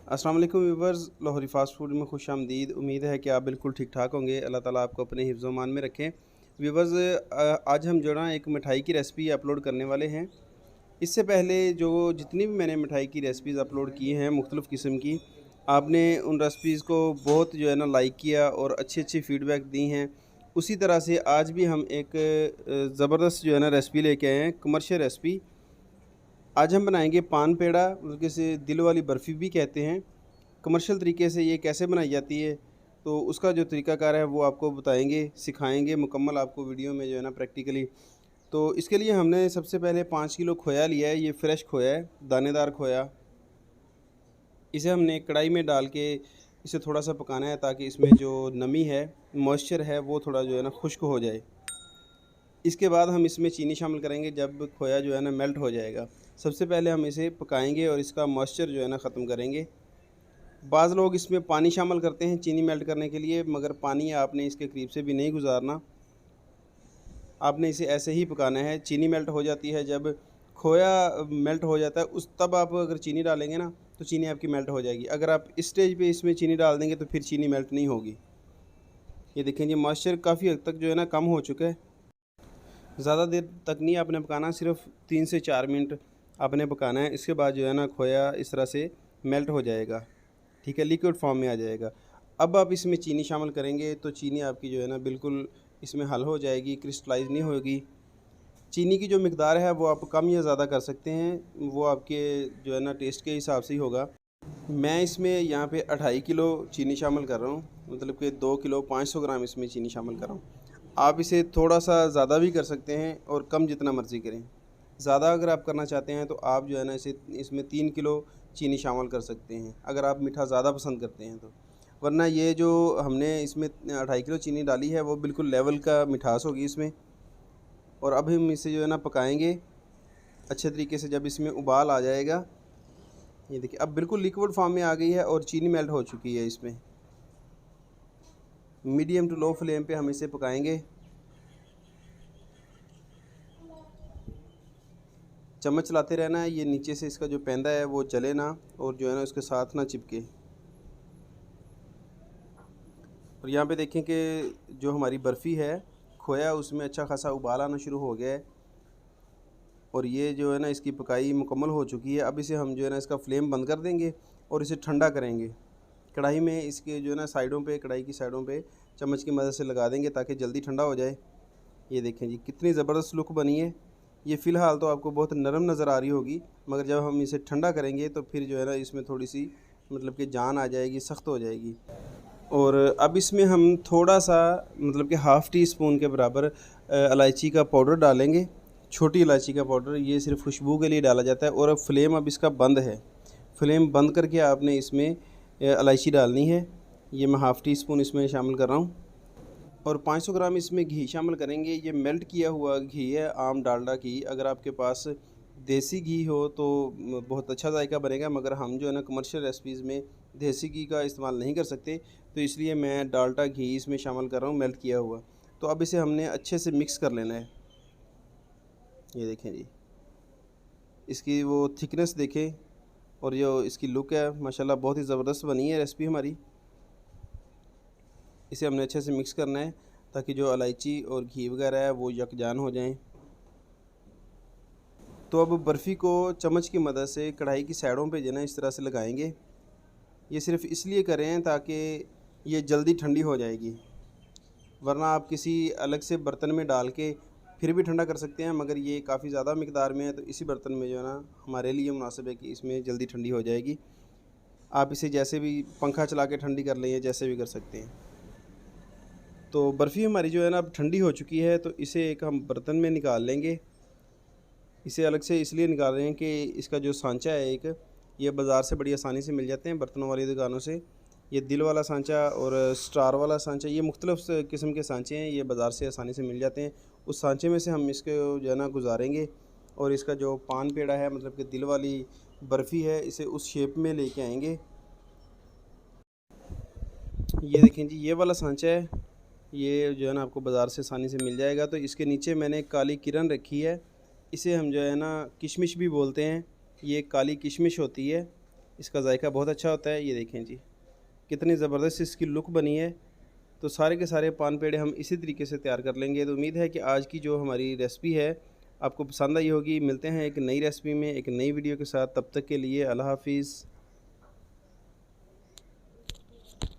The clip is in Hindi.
अस्सलाम वालेकुम व्यूवर्स, लाहौरी फ़ास्ट फूड में खुश आमदीद। उम्मीद है कि आप बिल्कुल ठीक ठाक होंगे। अल्लाह ताला आपको अपने हिफ्ज़-ओ-मान में रखें। व्यूवर्स, आज हम जो ना एक मिठाई की रेसिपी अपलोड करने वाले हैं। इससे पहले जो जितनी भी मैंने मिठाई की रेसिपीज़ अपलोड की हैं मुख्तलिफ़ किस्म की, आपने उन रेसिपीज़ को बहुत जो है ना लाइक किया और अच्छी-अच्छी फ़ीडबैक दी हैं। उसी तरह से आज भी हम एक ज़बरदस्त जो है ना रेसिपी लेके आए हैं, कमर्शियल रेसिपी। आज हम बनाएंगे पान पेड़ा, जिसे दिल वाली बर्फ़ी भी कहते हैं। कमर्शियल तरीके से ये कैसे बनाई जाती है, तो उसका जो तरीक़ाकार है वो आपको बताएँगे, सिखाएँगे मुकम्मल आपको वीडियो में जो है ना प्रैक्टिकली। तो इसके लिए हमने सबसे पहले 5 किलो खोया लिया है। ये फ्रेश खोया है, दानेदार खोया। इसे हमने कढ़ाई में डाल के इसे थोड़ा-सा पकाना है ताकि इसमें जो नमी है, मॉइस्चर है, वो थोड़ा जो है ना खुश्क हो जाए। इसके बाद हम इसमें चीनी शामिल करेंगे जब खोया जो है ना मेल्ट हो जाएगा। सबसे पहले हम इसे पकाएँगे और इसका मॉइस्चर जो है ना ख़त्म करेंगे। बाज़ लोग इसमें पानी शामिल करते हैं चीनी मेल्ट करने के लिए, मगर पानी आपने इसके करीब से भी नहीं गुज़ारना। आपने इसे ऐसे ही पकाना है। चीनी मेल्ट हो जाती है जब खोया मेल्ट हो जाता है, उस तब आप अगर चीनी डालेंगे ना, तो चीनी आपकी मेल्ट हो जाएगी। अगर आप इस स्टेज पे इसमें चीनी डाल देंगे तो फिर चीनी मेल्ट नहीं होगी। ये देखें, ये मॉइस्चर काफ़ी हद तक जो है ना कम हो चुका है। ज़्यादा देर तक नहीं आपने पकाना, सिर्फ 3 से 4 मिनट आपने पकाना है। इसके बाद जो है ना खोया इस तरह से मेल्ट हो जाएगा, ठीक है, लिक्विड फॉर्म में आ जाएगा। अब आप इसमें चीनी शामिल करेंगे तो चीनी आपकी जो है ना बिल्कुल इसमें हल हो जाएगी, क्रिस्टलाइज़ नहीं होगी। चीनी की जो मिकदार है वो आप कम या ज़्यादा कर सकते हैं, वो आपके जो है ना टेस्ट के हिसाब से ही होगा। मैं इसमें यहाँ पे 2.5 किलो चीनी शामिल कर रहा हूँ, मतलब कि 2 किलो 500 ग्राम इसमें चीनी शामिल कर रहा हूँ। आप इसे थोड़ा सा ज़्यादा भी कर सकते हैं और कम जितना मर्ज़ी करें। ज़्यादा अगर आप करना चाहते हैं तो आप जो है ना इसमें 3 किलो चीनी शामिल कर सकते हैं, अगर आप मीठा ज़्यादा पसंद करते हैं तो। वरना ये जो हमने इसमें 2.5 किलो चीनी डाली है वो बिल्कुल लेवल का मिठास होगी इसमें। और अब हम इसे जो है ना पकाएंगे अच्छे तरीके से। जब इसमें उबाल आ जाएगा, ये देखिए अब बिल्कुल लिक्विड फॉर्म में आ गई है और चीनी मेल्ट हो चुकी है इसमें। मीडियम टू लो फ्लेम पे हम इसे पकाएंगे। चम्मच चलाते रहना है, ये नीचे से इसका जो पैंदा है वो जले ना और जो है ना उसके साथ ना चिपके। और यहाँ पे देखें कि जो हमारी बर्फ़ी है खोया, उसमें अच्छा खासा उबाल आना शुरू हो गया है और ये जो है ना इसकी पकाई मुकम्मल हो चुकी है। अब इसे हम जो है ना इसका फ्लेम बंद कर देंगे और इसे ठंडा करेंगे। कढ़ाई में इसके जो है ना साइडों पे, कढ़ाई की साइडों पे चम्मच की मदद से लगा देंगे ताकि जल्दी ठंडा हो जाए। ये देखें जी कितनी ज़बरदस्त लुक बनी है। ये फ़िलहाल तो आपको बहुत नरम नज़र आ रही होगी, मगर जब हम इसे ठंडा करेंगे तो फिर जो है ना इसमें थोड़ी सी मतलब कि जान आ जाएगी, सख्त हो जाएगी। और अब इसमें हम थोड़ा सा मतलब कि हाफ़ टी स्पून के बराबर इलायची का पाउडर डालेंगे, छोटी इलायची का पाउडर। ये सिर्फ खुशबू के लिए डाला जाता है। और अब फ्लेम अब इसका बंद है। फ्लेम बंद करके आपने इसमें इलायची डालनी है। ये मैं हाफ़ टी स्पून इसमें शामिल कर रहा हूँ। और 500 ग्राम इसमें घी शामिल करेंगे। ये मेल्ट किया हुआ घी है, आम डालडा घी। अगर आपके पास देसी घी हो तो बहुत अच्छा जायका बनेगा, मगर हम जो है ना कमर्शियल रेसिपीज़ में देसी घी का इस्तेमाल नहीं कर सकते, तो इसलिए मैं डालडा घी इसमें शामिल कर रहा हूँ, मेल्ट किया हुआ। तो अब इसे हमने अच्छे से मिक्स कर लेना है। ये देखें जी, इसकी वो थिकनेस देखें और जो इसकी लुक है माशाल्लाह बहुत ही ज़बरदस्त बनी है रेसिपी हमारी। इसे हमने अच्छे से मिक्स करना है ताकि जो इलायची और घी वगैरह है वो यकजान हो जाएं। तो अब बर्फ़ी को चम्मच की मदद से कढ़ाई की साइडों पे जो है ना इस तरह से लगाएंगे। ये सिर्फ़ इसलिए करें ताकि ये जल्दी ठंडी हो जाएगी, वरना आप किसी अलग से बर्तन में डाल के फिर भी ठंडा कर सकते हैं, मगर ये काफ़ी ज़्यादा मिकदार में है तो इसी बर्तन में जो है ना हमारे लिए मुनासिब है कि इसमें जल्दी ठंडी हो जाएगी। आप इसे जैसे भी पंखा चला के ठंडी कर लें, जैसे भी कर सकते हैं। तो बर्फ़ी हमारी जो है ना अब ठंडी हो चुकी है, तो इसे एक हम बर्तन में निकाल लेंगे। इसे अलग से इसलिए निकाल रहे हैं कि इसका जो सांचा है एक, ये बाज़ार से बड़ी आसानी से मिल जाते हैं बर्तनों वाली दुकानों से। ये दिल वाला सांचा और स्टार वाला सांचा, ये मुख्तलिफ़ किस्म के सांचे हैं, ये बाज़ार से आसानी से मिल जाते हैं। उस सांचे में से हम इसको जो है ना गुजारेंगे और इसका जो पान पेड़ा है, मतलब कि दिल वाली बर्फ़ी है, इसे उस शेप में लेके आएंगे। ये देखें जी, ये वाला सांचा है, ये जो है ना आपको बाज़ार से आसानी से मिल जाएगा। तो इसके नीचे मैंने काली किरण रखी है, इसे हम जो है ना किशमिश भी बोलते हैं। ये काली किशमिश होती है, इसका जायका बहुत अच्छा होता है। ये देखें जी कितनी ज़बरदस्त इसकी लुक बनी है। तो सारे के सारे पान पेड़े हम इसी तरीके से तैयार कर लेंगे। तो उम्मीद है कि आज की जो हमारी रेसिपी है आपको पसंद आई होगी। मिलते हैं एक नई रेसिपी में एक नई वीडियो के साथ, तब तक के लिए अल्लाह हाफ़िज़।